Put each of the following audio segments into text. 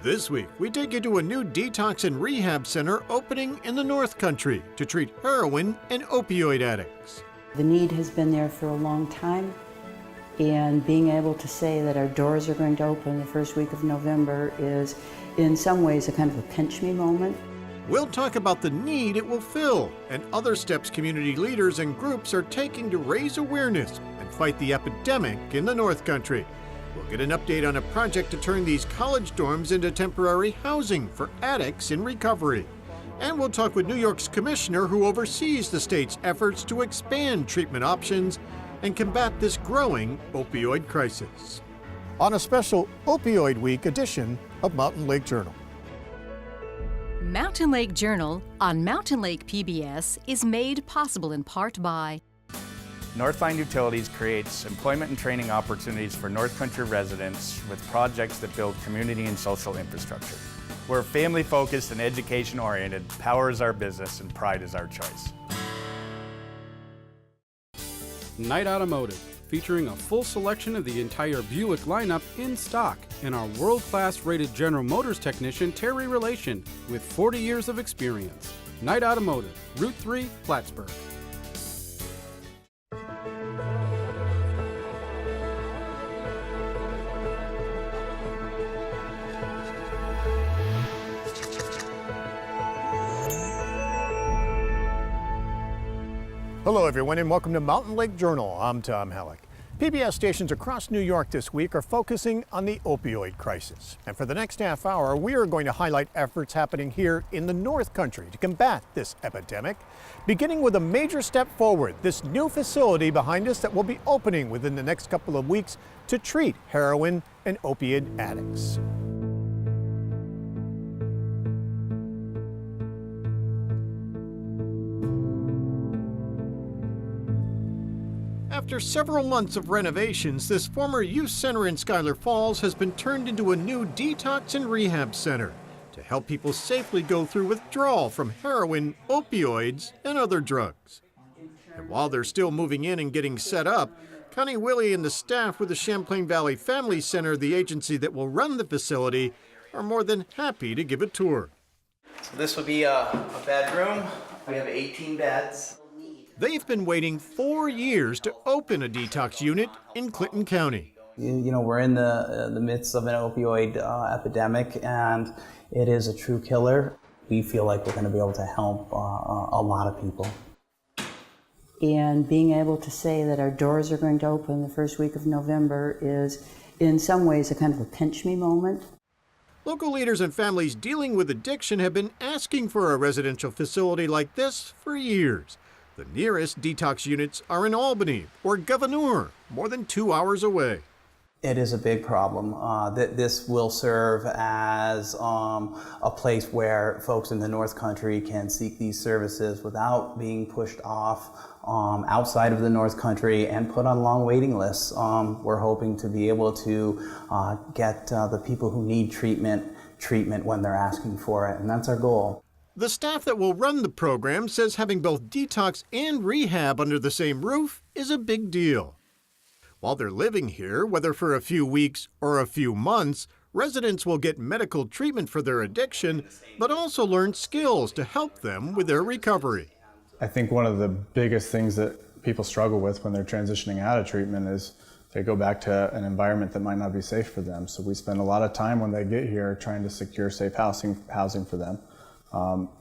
This week, we take you to a new detox and rehab center opening in the North Country to treat heroin and opioid addicts. The need has been there for a long time, and being able to say that our doors are going to open the first week of November is, in some ways, a kind of a pinch me moment. We'll talk about the need it will fill and other steps community leaders and groups are taking to raise awareness and fight the epidemic in the North Country. We'll get an update on a project to turn these college dorms into temporary housing for addicts in recovery. And we'll talk with New York's commissioner who oversees the state's efforts to expand treatment options and combat this growing opioid crisis. On a special Opioid Week edition of Mountain Lake Journal. Mountain Lake Journal on Mountain Lake PBS is made possible in part by Northline Utilities creates employment and training opportunities for North Country residents with projects that build community and social infrastructure. We're family-focused and education-oriented, power is our business, and pride is our choice. Night Automotive, featuring a full selection of the entire Buick lineup in stock, and our world-class rated General Motors technician, Terry Relation, with 40 years of experience. Night Automotive, Route 3, Plattsburgh. Hello everyone and welcome to Mountain Lake Journal. I'm Tom Halleck. PBS stations across New York this week are focusing on the opioid crisis. And for the next half hour, we are going to highlight efforts happening here in the North Country to combat this epidemic, beginning with a major step forward, this new facility behind us that will be opening within the next couple of weeks to treat heroin and opiate addicts. After several months of renovations, this former youth center in Schuyler Falls has been turned into a new detox and rehab center to help people safely go through withdrawal from heroin, opioids, and other drugs. And while they're still moving in and getting set up, Connie Wille and the staff with the Champlain Valley Family Center, the agency that will run the facility, are more than happy to give a tour. So this will be a bedroom. We have 18 beds. They've been waiting 4 years to open a detox unit in Clinton County. You know, we're in the midst of an opioid epidemic, and it is a true killer. We feel like we're going to be able to help a lot of people. And being able to say that our doors are going to open the first week of November is, in some ways, a kind of a pinch me moment. Local leaders and families dealing with addiction have been asking for a residential facility like this for years. The nearest detox units are in Albany or Governor, more than 2 hours away. It is a big problem. This will serve as a place where folks in the North Country can seek these services without being pushed off outside of the North Country and put on long waiting lists. We're hoping to be able to get the people who need treatment when they're asking for it, and that's our goal. The staff that will run the program says having both detox and rehab under the same roof is a big deal. While they're living here, whether for a few weeks or a few months, residents will get medical treatment for their addiction, but also learn skills to help them with their recovery. I think one of the biggest things that people struggle with when they're transitioning out of treatment is they go back to an environment that might not be safe for them. So we spend a lot of time when they get here trying to secure safe housing for them.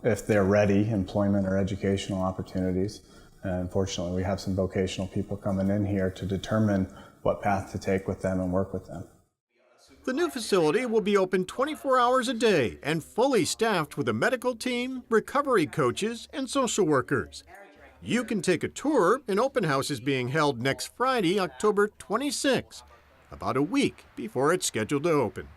If they're ready, employment or educational opportunities. And fortunately, we have some vocational people coming in here to determine what path to take with them and work with them. The new facility will be open 24 hours a day and fully staffed with a medical team, recovery coaches, and social workers. You can take a tour. An open house is being held next Friday, October 26, about a week before it's scheduled to open.